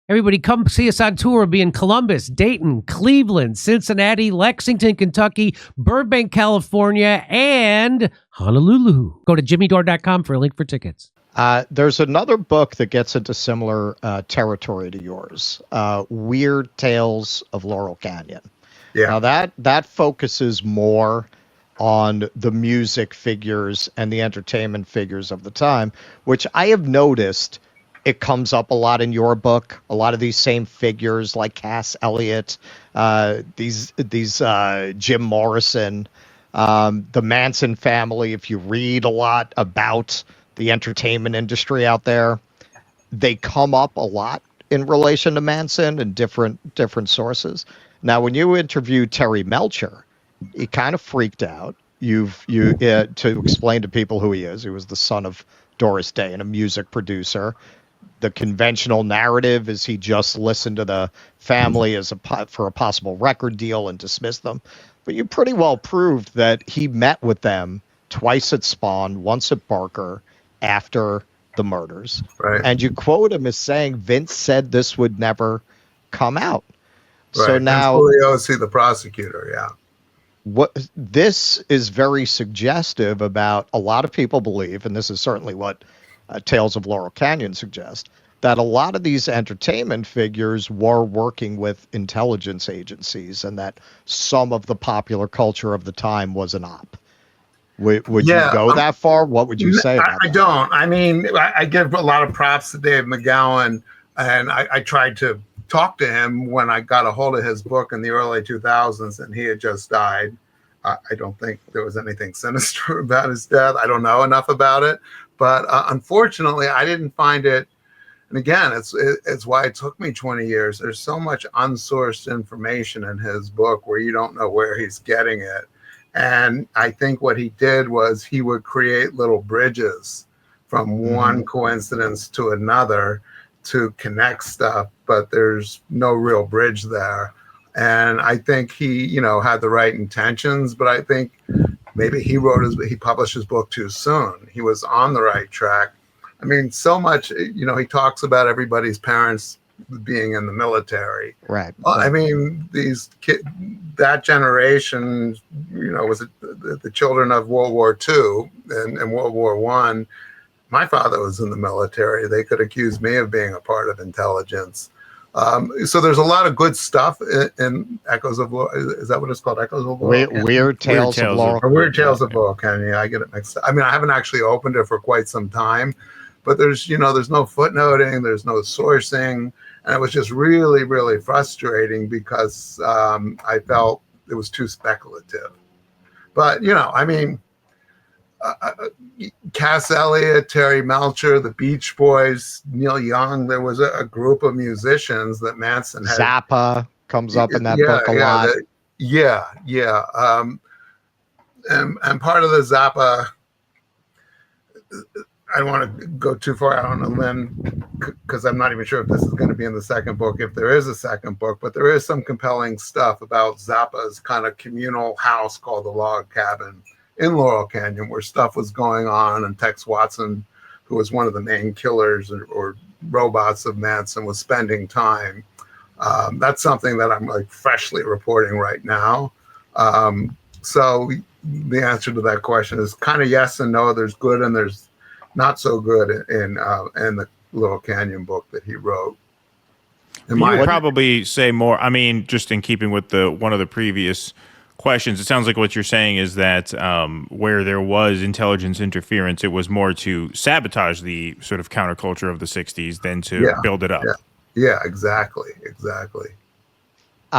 Everybody come see us on tour. We'll be in Columbus, Dayton, Cleveland, Cincinnati, Lexington, Kentucky, Burbank, California, and Honolulu. Go to jimmydore.com for a link for tickets. There's another book that gets into similar territory to yours, Weird Tales of Laurel Canyon. Yeah. Now that focuses more on the music figures and the entertainment figures of the time, which I have noticed it comes up a lot in your book. A lot of these same figures like Cass Elliot, these Jim Morrison, the Manson family. If you read a lot about the entertainment industry out there, they come up a lot in relation to Manson and different sources. Now, when you interviewed Terry Melcher, he kind of freaked out. To explain to people who he is. He was the son of Doris Day and a music producer. The conventional narrative is he just listened to the family for a possible record deal and dismissed them. But you pretty well proved that he met with them twice at Spawn, once at Barker, after the murders. Right. And you quote him as saying, Vince said this would never come out. Right. So now... Scoliosi, the prosecutor, yeah. What this is very suggestive about a lot of people believe, and this is certainly what Tales of Laurel Canyon suggest, that a lot of these entertainment figures were working with intelligence agencies and that some of the popular culture of the time was an op. Would you go that far? What would you say about I don't. I mean, I give a lot of props to Dave McGowan, and I tried to talk to him when I got a hold of his book in the early 2000s, and he had just died. I don't think there was anything sinister about his death. I don't know enough about it. But unfortunately, I didn't find it. And again, it's why it took me 20 years. There's so much unsourced information in his book where you don't know where he's getting it. And I think what he did was he would create little bridges from one coincidence to another to connect stuff, but there's no real bridge there. And I think he, had the right intentions, but I think maybe he published his book too soon. He was on the right track. I mean, so much, he talks about everybody's parents being in the military. Right. Well, I mean, these that generation, was the children of World War II and World War I. My father was in the military. They could accuse me of being a part of intelligence. So there's a lot of good stuff in Echoes of Laurel. Is that what it's called? Echoes of Laurel? Weird Tales of Laurel. Or Weird Tales of Laurel Canyon. I get it mixed up. I mean, I haven't actually opened it for quite some time, but there's no footnoting, there's no sourcing, and it was just really, really frustrating because I felt it was too speculative. But I mean. Cass Elliot, Terry Melcher, the Beach Boys, Neil Young. There was a group of musicians that Manson had. Zappa comes up in that book a lot. And part of the Zappa, I don't want to go too far out on a limb because I'm not even sure if this is going to be in the second book, if there is a second book, but there is some compelling stuff about Zappa's kind of communal house called the Log Cabin in Laurel Canyon, where stuff was going on, and Tex Watson, who was one of the main killers or robots of Manson, was spending time. That's something that I'm freshly reporting right now. So the answer to that question is kind of yes and no. There's good and there's not so good in the Laurel Canyon book that he wrote. You would probably say more. I mean, just in keeping with one of the previous questions, it sounds like what you're saying is that where there was intelligence interference, it was more to sabotage the sort of counterculture of the 60s than to build it up. Yeah, exactly.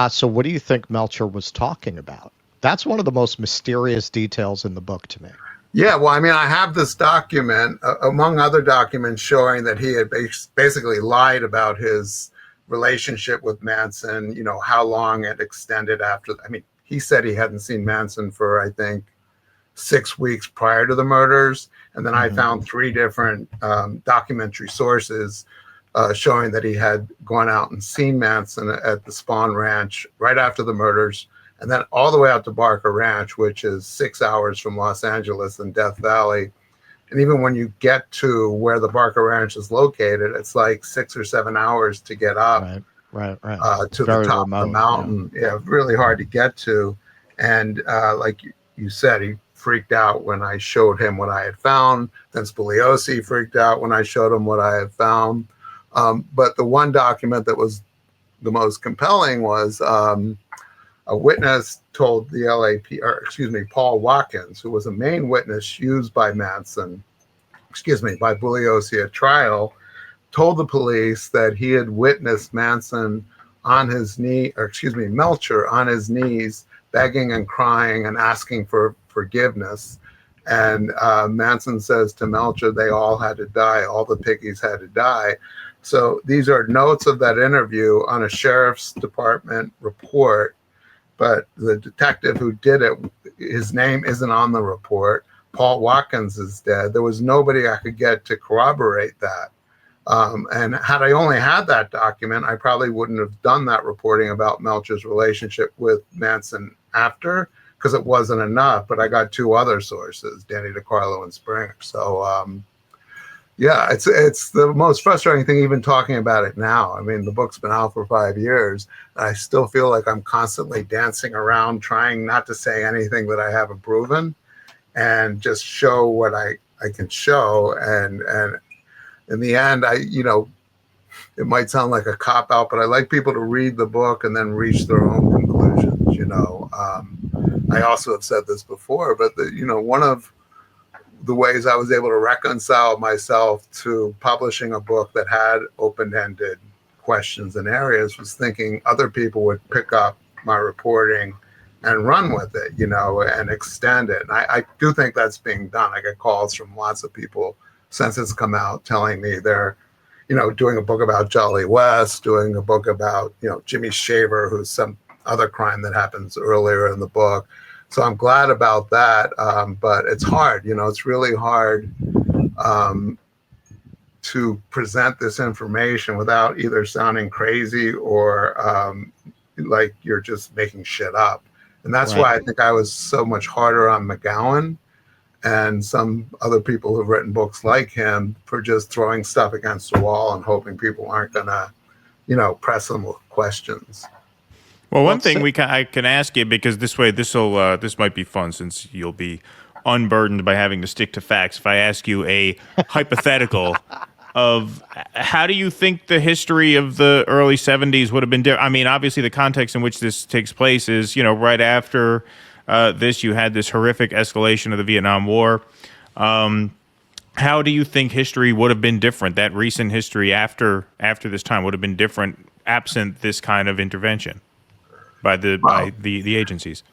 So what do you think Melcher was talking about? That's one of the most mysterious details in the book to me. Yeah, well, I mean, I have this document, among other documents, showing that he had basically lied about his relationship with Manson, how long it extended after. I mean, he said he hadn't seen Manson for, I think, 6 weeks prior to the murders. And then I found 3 different documentary sources showing that he had gone out and seen Manson at the Spawn Ranch right after the murders, and then all the way out to Barker Ranch, which is 6 hours from Los Angeles and Death Valley. And even when you get to where the Barker Ranch is located, it's like 6 or 7 hours to get up right. To Very the top remote, of the mountain. Yeah, really hard to get to. And like you said, he freaked out when I showed him what I had found. Then Spoliosi freaked out when I showed him what I had found. But the one document that was the most compelling was a witness told the Paul Watkins, who was a main witness used by Manson, by Bugliosi at trial, told the police that he had witnessed Manson on his Melcher on his knees, begging and crying and asking for forgiveness. And Manson says to Melcher, they all had to die. All the piggies had to die. So these are notes of that interview on a sheriff's department report. But the detective who did it, his name isn't on the report. Paul Watkins is dead. There was nobody I could get to corroborate that. And had I only had that document, I probably wouldn't have done that reporting about Melcher's relationship with Manson after, because it wasn't enough. But I got 2 other sources, Danny DiCarlo and Springer. So, yeah, it's the most frustrating thing even talking about it now. I mean, the book's been out for 5 years. And I still feel like I'm constantly dancing around trying not to say anything that I haven't proven and just show what I can show. And in the end, it might sound like a cop-out, but I like people to read the book and then reach their own conclusions, I also have said this before, but one of the ways I was able to reconcile myself to publishing a book that had open-ended questions and areas was thinking other people would pick up my reporting and run with it, and extend it. And I do think that's being done. I get calls from lots of people since it's come out telling me they're, doing a book about Jolly West, doing a book about, Jimmy Shaver, who's some other crime that happens earlier in the book. So I'm glad about that. But it's hard, it's really hard to present this information without either sounding crazy or like you're just making shit up. And that's why I think I was so much harder on McGowan and some other people who've written books like him for just throwing stuff against the wall and hoping people aren't going to, press them with questions. Well, one thing I can ask you, because this might be fun since you'll be unburdened by having to stick to facts. If I ask you a hypothetical of how do you think the history of the early 70s would have been different? I mean, obviously the context in which this takes place is, right after this, you had this horrific escalation of the Vietnam War. How do you think history would have been different? That recent history after this time would have been different absent this kind of intervention by the agencies?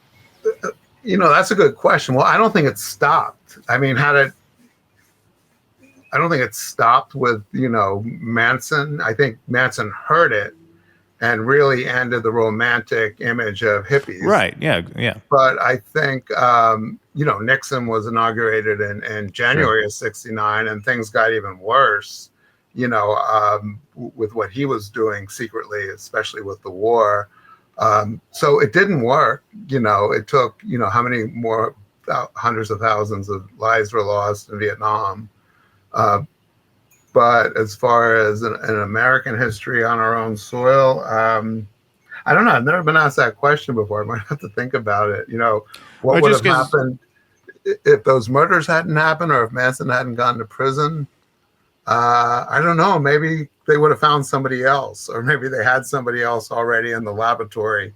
That's a good question. Well, I don't think it stopped. I mean, I don't think it stopped with, Manson. I think Manson heard it and really ended the romantic image of hippies. Right. Yeah. Yeah. But I think, Nixon was inaugurated in January of '69, and things got even worse, with what he was doing secretly, especially with the war. So it didn't work. It took, how many more hundreds of thousands of lives were lost in Vietnam. But as far as an American history on our own soil, I don't know. I've never been asked that question before. I might have to think about it. What would have happened if those murders hadn't happened, or if Manson hadn't gone to prison? I don't know. Maybe they would have found somebody else, or maybe they had somebody else already in the laboratory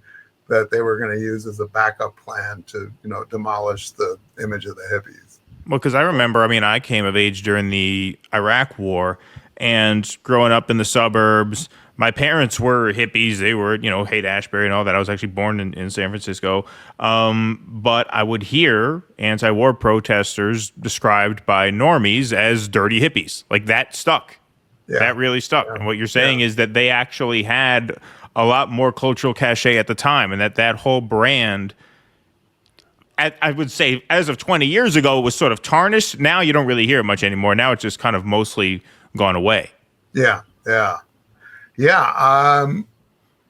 that they were going to use as a backup plan to, demolish the image of the hippies. Well, because I remember, I came of age during the Iraq War, and growing up in the suburbs, my parents were hippies. They were, Haight-Ashbury and all that. I was actually born in San Francisco. But I would hear anti-war protesters described by normies as dirty hippies. Like, that stuck. Yeah. That really stuck. Yeah. And what you're saying is that they actually had a lot more cultural cachet at the time, and that whole brand, I would say, as of 20 years ago, was sort of tarnished. Now you don't really hear it much anymore. Now it's just kind of mostly gone away. Yeah. I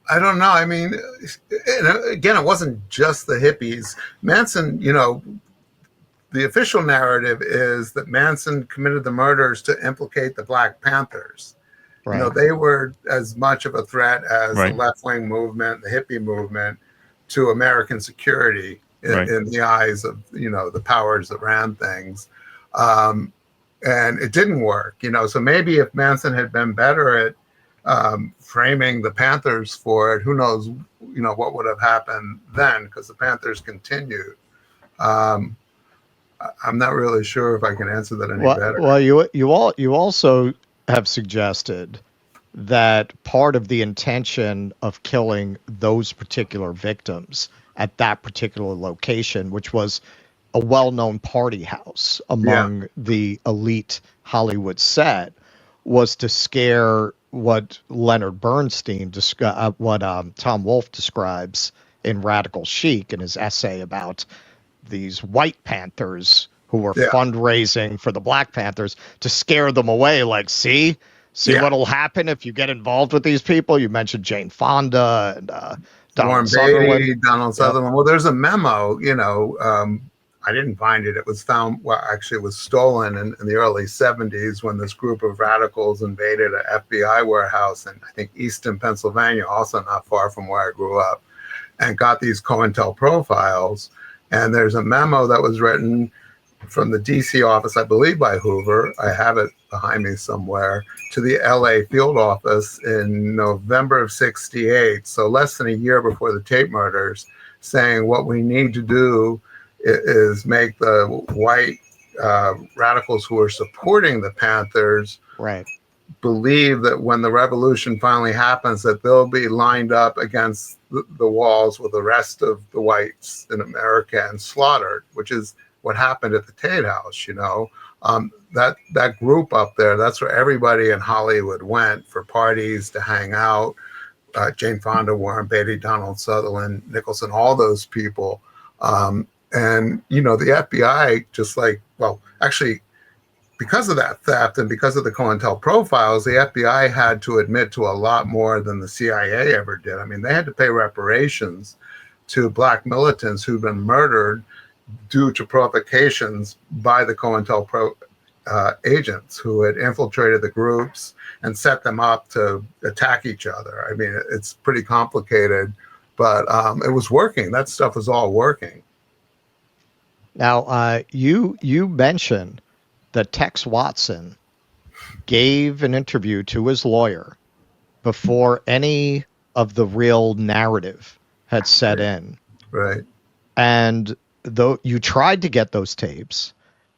don't know. I mean, again, it wasn't just the hippies. Manson, the official narrative is that Manson committed the murders to implicate the Black Panthers. Right. You know, they were as much of a threat as Right. the left-wing movement, the hippie movement, to American security in the eyes of, you know, the powers that ran things. And it didn't work, you know. So maybe if Manson had been better at framing the Panthers for it, who knows, you know, what would have happened then, because the Panthers continued. I'm not really sure if I can answer that any better. Well, you also have suggested that part of the intention of killing those particular victims at that particular location, which was a well-known party house among the elite Hollywood set, was to scare what Leonard Bernstein, what Tom Wolfe describes in Radical Chic in his essay about these white Panthers who were fundraising for the Black Panthers, to scare them away. Like, see what'll happen if you get involved with these people. You mentioned Jane Fonda and Donald Sutherland. Donald Sutherland. Well, there's a memo, you know, I didn't find it. It was found, well, actually it was stolen in the early 70s when this group of radicals invaded an FBI warehouse in, I think, Easton, Pennsylvania, also not far from where I grew up, and got these COINTEL profiles. And there's a memo that was written from the DC office, I believe by Hoover, I have it behind me somewhere, to the LA field office in November of '68, so less than a year before the tape murders, saying what we need to do is make the white radicals who are supporting the Panthers believe that when the revolution finally happens, that they'll be lined up against the walls with the rest of the whites in America and slaughtered, which is what happened at the Tate House. You know, that group up there, that's where everybody in Hollywood went for parties, to hang out. Jane Fonda, Warren Beatty, Donald Sutherland, Nicholson, all those people. And, you know, the FBI, just like, well, actually, because of that theft and because of the COINTEL profiles, the FBI had to admit to a lot more than the CIA ever did. I mean, they had to pay reparations to Black militants who'd been murdered due to provocations by the COINTEL agents who had infiltrated the groups and set them up to attack each other. I mean, it's pretty complicated, but it was working. That stuff was all working. Now, you mentioned that Tex Watson gave an interview to his lawyer before any of the real narrative had set in. Right. And though you tried to get those tapes,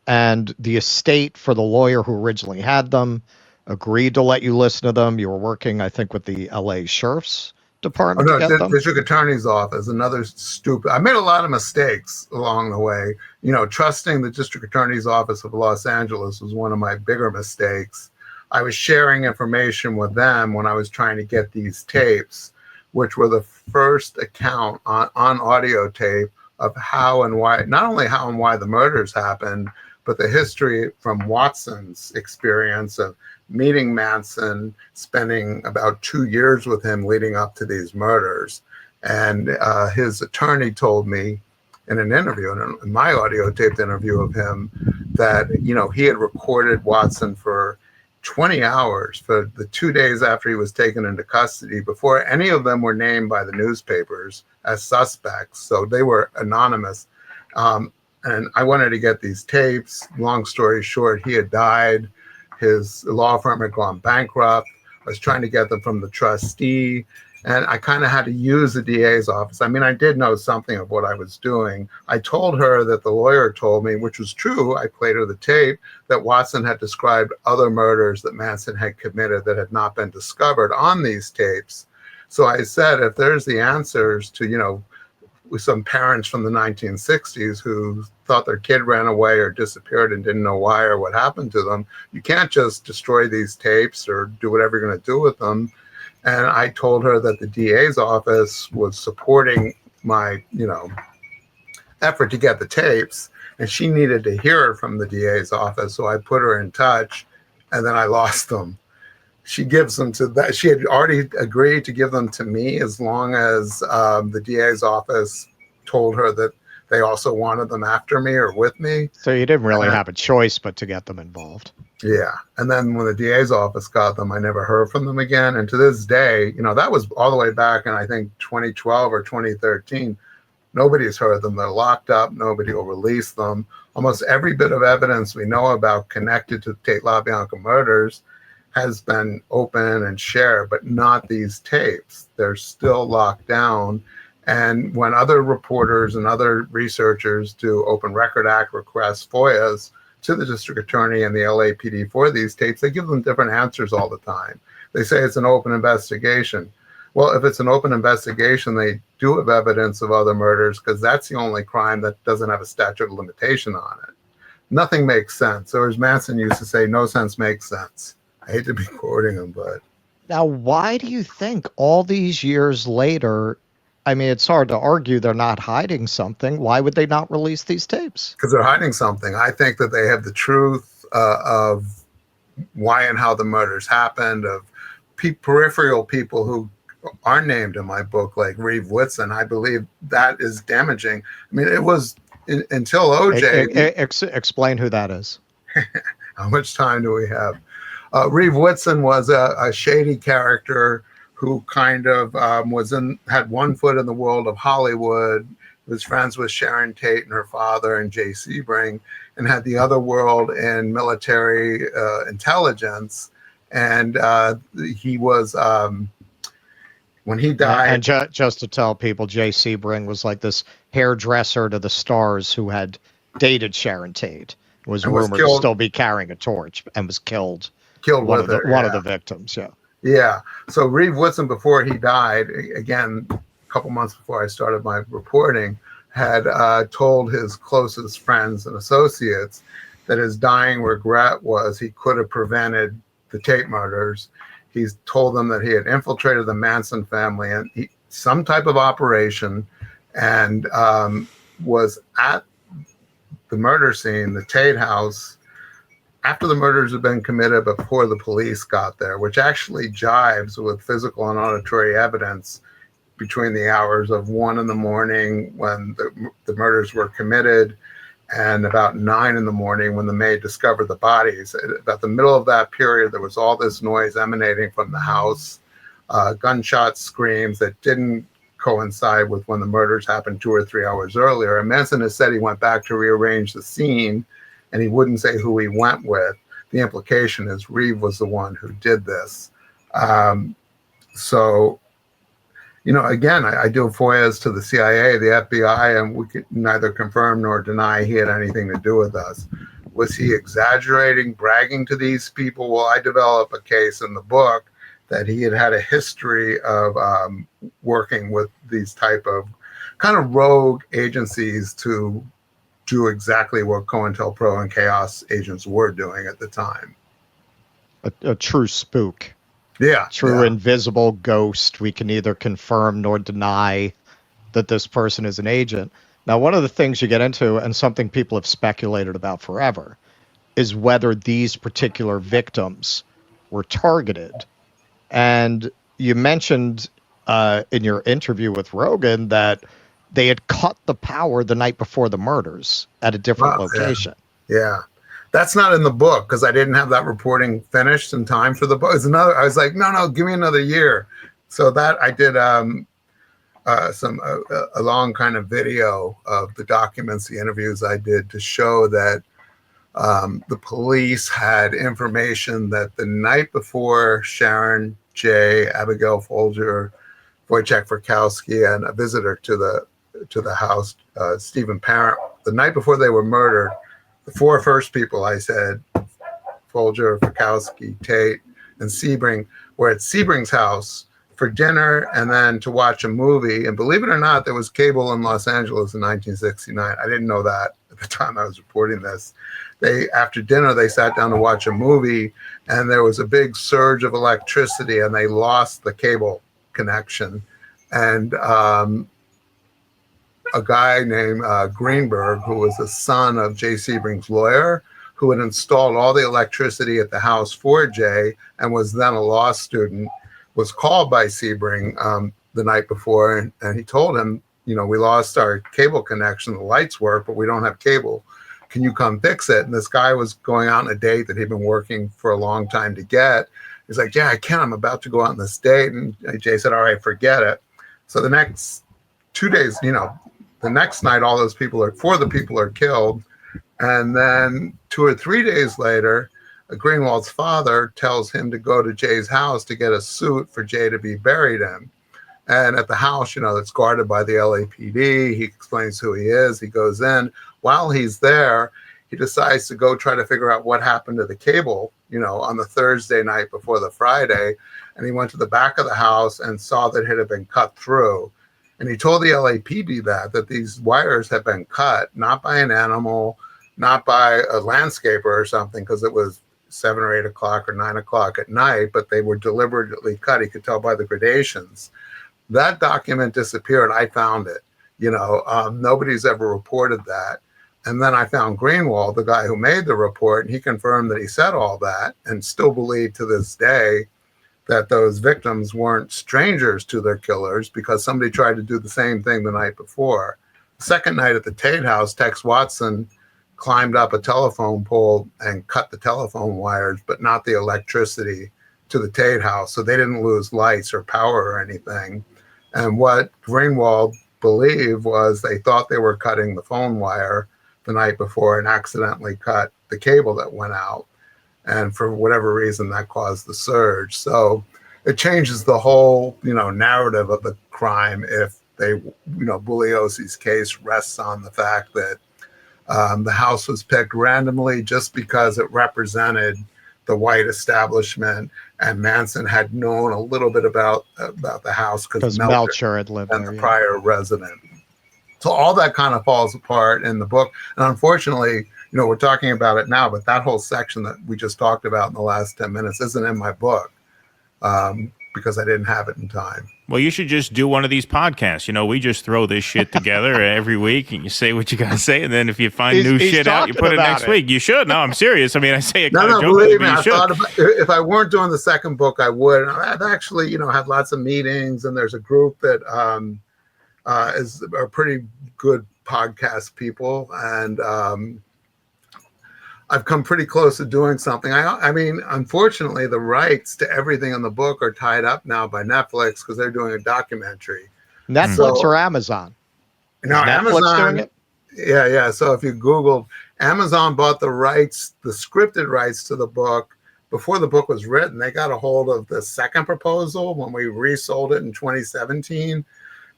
and the estate for the lawyer who originally had them agreed to let you listen to them. You were working, I think, with the LA Sheriff's Department to get them. District Attorney's Office, another stupid. I made a lot of mistakes along the way. You know, trusting the District Attorney's Office of Los Angeles was one of my bigger mistakes. I was sharing information with them when I was trying to get these tapes, which were the first account on audio tape of how and why, not only how and why the murders happened, but the history from Watson's experience of meeting Manson, spending about 2 years with him leading up to these murders. And his attorney told me in an interview, in my audio taped interview of him, that, you know, he had recorded Watson for 20 hours for the 2 days after he was taken into custody, before any of them were named by the newspapers as suspects. So they were anonymous. And I wanted to get these tapes. Long story short, he had died. His law firm had gone bankrupt. I was trying to get them from the trustee, and I kind of had to use the DA's office. I mean, I did know something of what I was doing. I told her that the lawyer told me, which was true, I played her the tape, that Watson had described other murders that Manson had committed that had not been discovered on these tapes. So I said, if there's the answers to, you know, with some parents from the 1960s who thought their kid ran away or disappeared and didn't know why or what happened to them, you can't just destroy these tapes or do whatever you're going to do with them. And I told her that the DA's office was supporting my, you know, effort to get the tapes, and she needed to hear it from the DA's office. So I put her in touch, and then I lost them. She gives them to that. She had already agreed to give them to me as long as the DA's office told her that they also wanted them after me or with me. So you didn't really have a choice but to get them involved. Yeah. And then when the DA's office got them, I never heard from them again. And to this day, that was all the way back in, I think, 2012 or 2013. Nobody's heard them. They're locked up. Nobody will release them. Almost every bit of evidence we know about connected to Tate LaBianca murders has been open and shared, but not these tapes. They're still locked down. And when other reporters and other researchers do Open Record Act requests, FOIAs, to the district attorney and the LAPD for these tapes, they give them different answers all the time. They say it's an open investigation. Well, if it's an open investigation, they do have evidence of other murders because that's the only crime that doesn't have a statute of limitation on it. Nothing makes sense. Or as Manson used to say, no sense makes sense. I hate to be quoting him, but... Now, why do you think all these years later, I mean, it's hard to argue they're not hiding something. Why would they not release these tapes? Because they're hiding something. I think that they have the truth of why and how the murders happened, of peripheral people who are named in my book, like Reeve Whitson. I believe that is damaging. I mean, it was until OJ. Explain who that is. How much time do we have? Reeve Whitson was a shady character who kind of had one foot in the world of Hollywood, was friends with Sharon Tate and her father and Jay Sebring, and had the other world in military intelligence. And he was, when he died... And just to tell people, Jay Sebring was like this hairdresser to the stars who had dated Sharon Tate, was rumored to still be carrying a torch, and was killed. One of the victims, yeah. Yeah. So Reeve Whitson, before he died, again, a couple months before I started my reporting, had told his closest friends and associates that his dying regret was he could have prevented the Tate murders. He's told them that he had infiltrated the Manson family and some type of operation, and was at the murder scene, the Tate house, after the murders had been committed, before the police got there, which actually jives with physical and auditory evidence between the hours of 1 a.m. when the murders were committed and about 9 a.m. when the maid discovered the bodies. About the middle of that period, there was all this noise emanating from the house, gunshots, screams that didn't coincide with when the murders happened 2 or 3 hours earlier. And Manson has said he went back to rearrange the scene, and he wouldn't say who he went with. The implication is Reeve was the one who did this. So, again, I do FOIAs to the CIA, the FBI, and we could neither confirm nor deny he had anything to do with us. Was he exaggerating, bragging to these people? Well, I develop a case in the book that he had a history of working with these type of kind of rogue agencies to do exactly what COINTELPRO and Chaos agents were doing at the time. A true spook. Yeah. True invisible ghost. We can neither confirm nor deny that this person is an agent. Now, one of the things you get into, and something people have speculated about forever, is whether these particular victims were targeted. And you mentioned in your interview with Rogan that they had cut the power the night before the murders at a different location. Yeah. That's not in the book because I didn't have that reporting finished in time for the book. I was like, no, give me another year. So that I did a long kind of video of the documents, the interviews I did to show that the police had information that the night before Sharon, Jay, Abigail Folger, Wojciech Frykowski, and a visitor to the house, Stephen Parent, the night before they were murdered, the 4 first people I said, Folger, Frykowski, Tate, and Sebring, were at Sebring's house for dinner and then to watch a movie. And believe it or not, there was cable in Los Angeles in 1969. I didn't know that at the time I was reporting this. After dinner, they sat down to watch a movie, and there was a big surge of electricity, and they lost the cable connection. And a guy named Greenberg, who was the son of Jay Sebring's lawyer, who had installed all the electricity at the house for Jay and was then a law student, was called by Sebring the night before, and he told him, we lost our cable connection. The lights work, but we don't have cable. Can you come fix it? And this guy was going out on a date that he'd been working for a long time to get. He's like, yeah, I can. I'm about to go out on this date. And Jay said, all right, forget it. So the next 2 days, the next night, all those four of the people are killed. And then 2 or 3 days later, Greenwald's father tells him to go to Jay's house to get a suit for Jay to be buried in. And at the house, that's guarded by the LAPD, he explains who he is. He goes in. While he's there, he decides to go try to figure out what happened to the cable, on the Thursday night before the Friday. And he went to the back of the house and saw that it had been cut through. And he told the LAPD that these wires had been cut, not by an animal, not by a landscaper or something, because it was 7 or 8 o'clock or 9 o'clock at night, but they were deliberately cut. He could tell by the gradations. That document disappeared. I found it. Nobody's ever reported that. And then I found Greenwald, the guy who made the report, and he confirmed that he said all that and still believed to this day that those victims weren't strangers to their killers because somebody tried to do the same thing the night before. The second night at the Tate house, Tex Watson climbed up a telephone pole and cut the telephone wires, but not the electricity to the Tate house. So they didn't lose lights or power or anything. And what Greenwald believed was they thought they were cutting the phone wire the night before and accidentally cut the cable that went out. And for whatever reason, that caused the surge. So it changes the whole, narrative of the crime if they, Bugliosi's case rests on the fact that the house was picked randomly just because it represented the white establishment, and Manson had known a little bit about the house because Melcher had lived and there, the prior resident. So all that kind of falls apart in the book. And unfortunately, we're talking about it now, but that whole section that we just talked about in the last 10 minutes isn't in my book because I didn't have it in time. Well, you should just do one of these podcasts. We just throw this shit together every week and you say what you got to say. And then if you find new shit out, you put it next week. You should. No, I'm serious. I mean, I say it kind of jokingly, but you should. If I weren't doing the second book, I would. I've actually, had lots of meetings, and there's a group that are pretty good podcast people. And I've come pretty close to doing something. I mean, unfortunately, the rights to everything in the book are tied up now by Netflix because they're doing a documentary. Netflix or Amazon? No, Amazon doing it. Yeah. So if you Googled, Amazon bought the rights, the scripted rights to the book before the book was written. They got a hold of the second proposal when we resold it in 2017.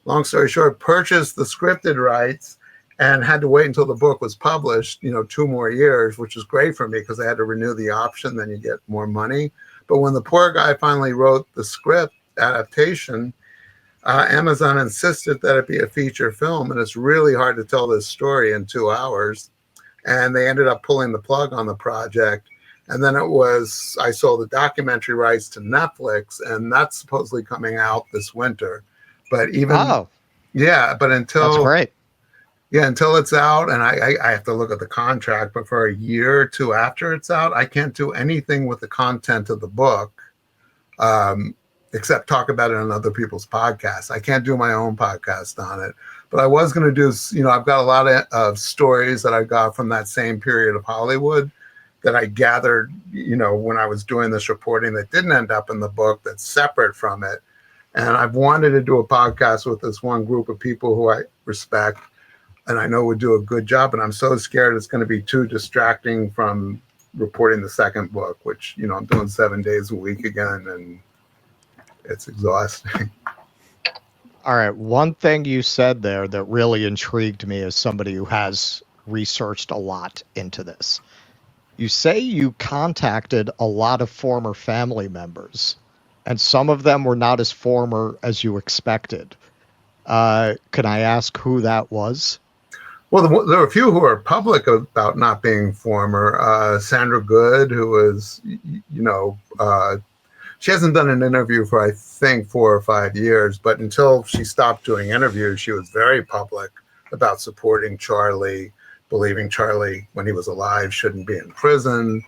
Long story short, purchased the scripted rights and had to wait until the book was published, 2 more years, which was great for me because I had to renew the option, then you get more money. But when the poor guy finally wrote the script adaptation, Amazon insisted that it be a feature film, and it's really hard to tell this story in 2 hours. And they ended up pulling the plug on the project. And then I sold the documentary rights to Netflix, and that's supposedly coming out this winter. But until that's great. Yeah, until it's out, and I have to look at the contract, but for a year or 2 after it's out, I can't do anything with the content of the book except talk about it on other people's podcasts. I can't do my own podcast on it. But I was going to do, I've got a lot of stories that I got from that same period of Hollywood that I gathered, when I was doing this reporting that didn't end up in the book that's separate from it. And I've wanted to do a podcast with this one group of people who I respect and I know would do a good job, and I'm so scared it's going to be too distracting from reporting the second book, which, I'm doing 7 days a week again, and it's exhausting. All right. One thing you said there that really intrigued me as somebody who has researched a lot into this. You say you contacted a lot of former family members, and some of them were not as former as you expected. Can I ask who that was? Well, there were a few who are public about not being former. Sandra Good, who was, she hasn't done an interview for, I think, 4 or 5 years, but until she stopped doing interviews, she was very public about supporting Charlie, believing Charlie, when he was alive, shouldn't be in prison.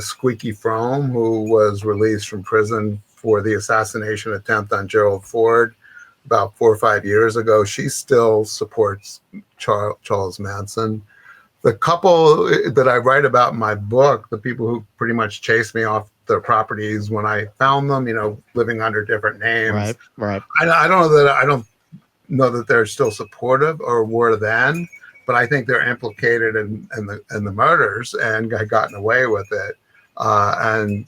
Squeaky Fromm, who was released from prison for the assassination attempt on Gerald Ford, about 4 or 5 years ago, she still supports Charles Manson. The couple that I write about in my book, the people who pretty much chased me off their properties when I found them, living under different names. Right. I don't know that they're still supportive or were then, but I think they're implicated in the murders and had gotten away with it. And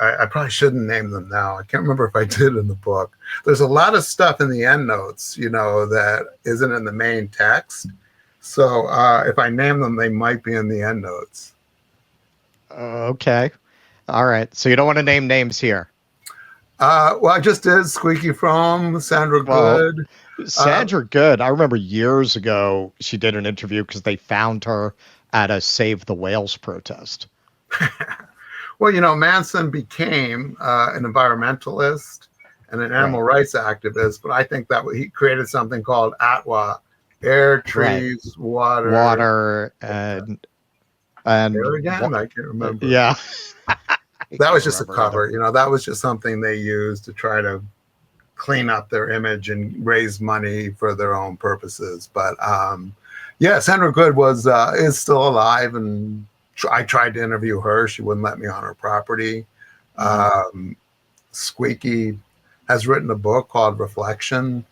I probably shouldn't name them now. I can't remember if I did in the book. There's a lot of stuff in the endnotes, that isn't in the main text. So if I name them, they might be in the endnotes. Okay. All right. So you don't want to name names here. Well, I just did Squeaky Fromm, Sandra Good. Sandra Good. I remember years ago she did an interview because they found her at a Save the Whales protest. Well, Manson became an environmentalist and an animal rights activist, but I think that he created something called ATWA, air, trees, water, and air again. I can't remember. Yeah. That was just a cover. That was just something they used to try to clean up their image and raise money for their own purposes. But Sandra Good is still alive, and I tried to interview her. She wouldn't let me on her property. Squeaky has written a book called Reflection,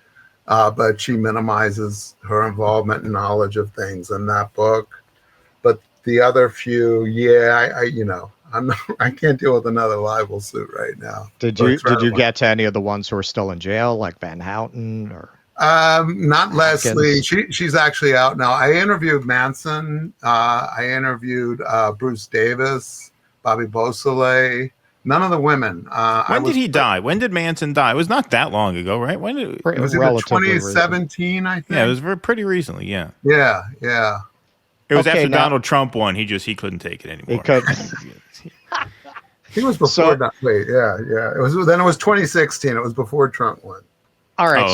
but she minimizes her involvement and knowledge of things in that book. But the other few, I can't deal with another libel suit right now. Did you get to any of the ones who are still in jail, like Van Houten or? Not Leslie. She's actually out now. I interviewed Manson. I interviewed Bruce Davis, Bobby Beausoleil. None of the women. When did he die? When did Manson die? It was not that long ago, right? When did it was in 2017, I think. Yeah, it was pretty recently. Yeah. Yeah. It was after Donald Trump won. He couldn't take it anymore. He couldn't. He was before that. Wait, yeah. It was 2016. It was before Trump won. All right,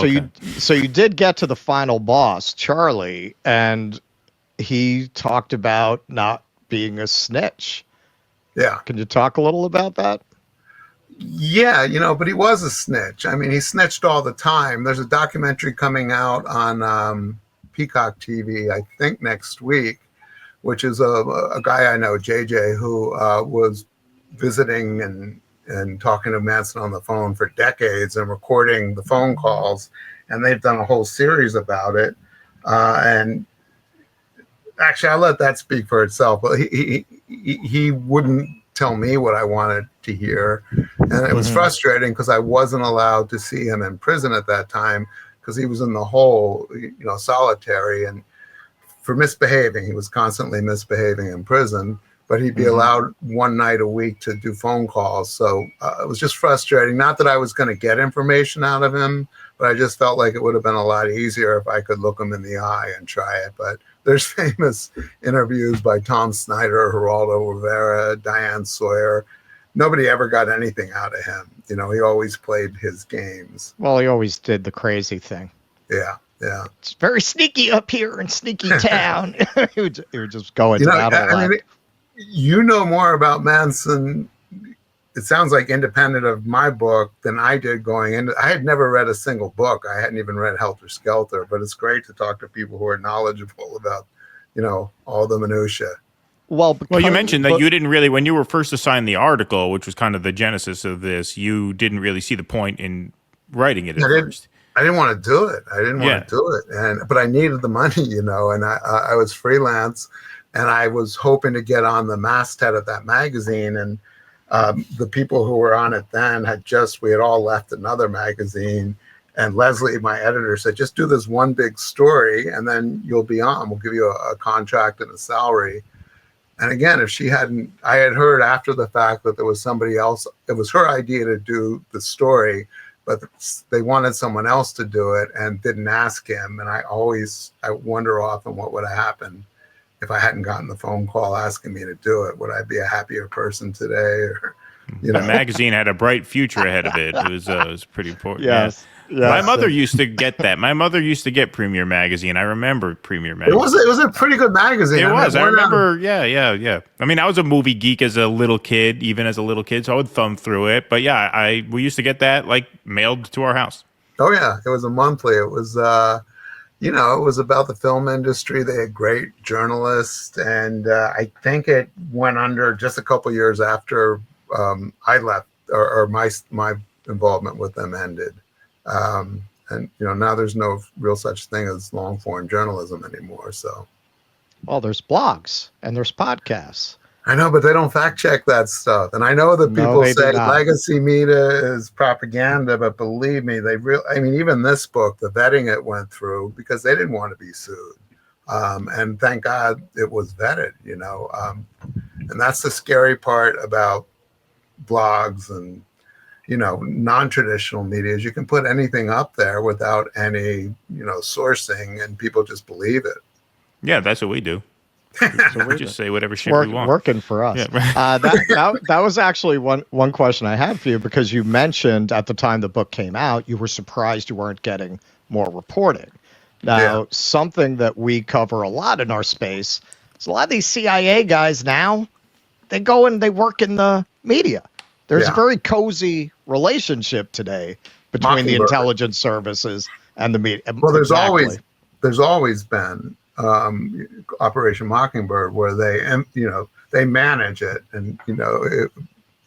so you did get to the final boss, Charlie, and he talked about not being a snitch. Yeah. Can you talk a little about that? Yeah, but he was a snitch. I mean, he snitched all the time. There's a documentary coming out on Peacock TV, I think next week, which is a guy I know, JJ, who was visiting and talking to Manson on the phone for decades and recording the phone calls. And they've done a whole series about it. And actually, I'll let that speak for itself. But he wouldn't tell me what I wanted to hear. And it was frustrating because I wasn't allowed to see him in prison at that time because he was in the hole, solitary. And for misbehaving, he was constantly misbehaving in prison. But he'd be allowed one night a week to do phone calls. So it was just frustrating. Not that I was going to get information out of him, but I just felt like it would have been a lot easier if I could look him in the eye and try it. But there's famous interviews by Tom Snyder, Geraldo Rivera, Diane Sawyer. Nobody ever got anything out of him. He always played his games. Well, he always did the crazy thing. Yeah. It's very sneaky up here in Sneaky Town. he would just go into that a lot. You know more about Manson, it sounds like, independent of my book than I did going into. I had never read a single book. I hadn't even read Helter Skelter, but it's great to talk to people who are knowledgeable about, all the minutia. Well, you mentioned that you didn't really, when you were first assigned the article, which was kind of the genesis of this, you didn't really see the point in writing it at first. I didn't want to do it. But I needed the money, and I was freelance. And I was hoping to get on the masthead of that magazine. And the people who were on it then we had all left another magazine. And Leslie, my editor, said, just do this one big story and then you'll be on. We'll give you a contract and a salary. And again, I had heard after the fact that there was somebody else. It was her idea to do the story, but they wanted someone else to do it and didn't ask him. And I wonder often what would have happened if I hadn't gotten the phone call asking me to do it. Would I be a happier person today? Or, The magazine had a bright future ahead of it. It was pretty important. Yes. Yes. My mother used to get that. My mother used to get Premier Magazine. I remember Premier Magazine. It was a pretty good magazine. I remember. Yeah. I mean, I was a movie geek as a little kid, so I would thumb through it. But yeah, we used to get that mailed to our house. Oh yeah, it was a monthly. It was it was about the film industry. They had great journalists, and I think it went under just a couple years after I left, or my involvement with them ended. And now there's no real such thing as long form journalism anymore. So, well, there's blogs and there's podcasts. I know, but they don't fact check that stuff. And I know that people say legacy media is propaganda, but believe me, even this book, the vetting it went through because they didn't want to be sued. And thank God it was vetted, and that's the scary part about blogs and, non-traditional media is you can put anything up there without any, sourcing, and people just believe it. Yeah, that's what we do. So we just say whatever shit we want. Working for us. Yeah. That was actually one question I had for you, because you mentioned at the time the book came out, you were surprised you weren't getting more reporting. Now, something that we cover a lot in our space is a lot of these CIA guys now, they go and they work in the media. There's a very cozy relationship today between the intelligence services and the media. Well, there's always been Operation Mockingbird, where they manage it, and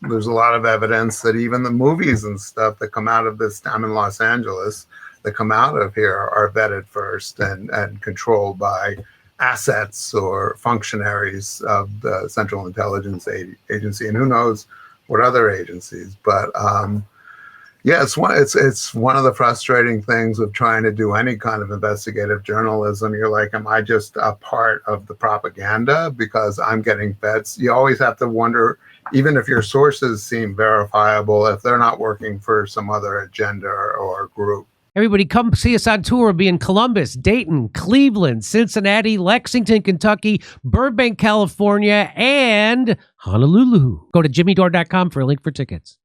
there's a lot of evidence that even the movies and stuff that come out of this time in Los Angeles that come out of here are vetted first and controlled by assets or functionaries of the Central Intelligence Agency, and who knows what other agencies. But it's one of the frustrating things of trying to do any kind of investigative journalism. You're like, am I just a part of the propaganda because I'm getting fed? You always have to wonder, even if your sources seem verifiable, if they're not working for some other agenda or group. Everybody come see us on tour. We'll be in Columbus, Dayton, Cleveland, Cincinnati, Lexington, Kentucky, Burbank, California, and Honolulu. Go to jimmydore.com for a link for tickets.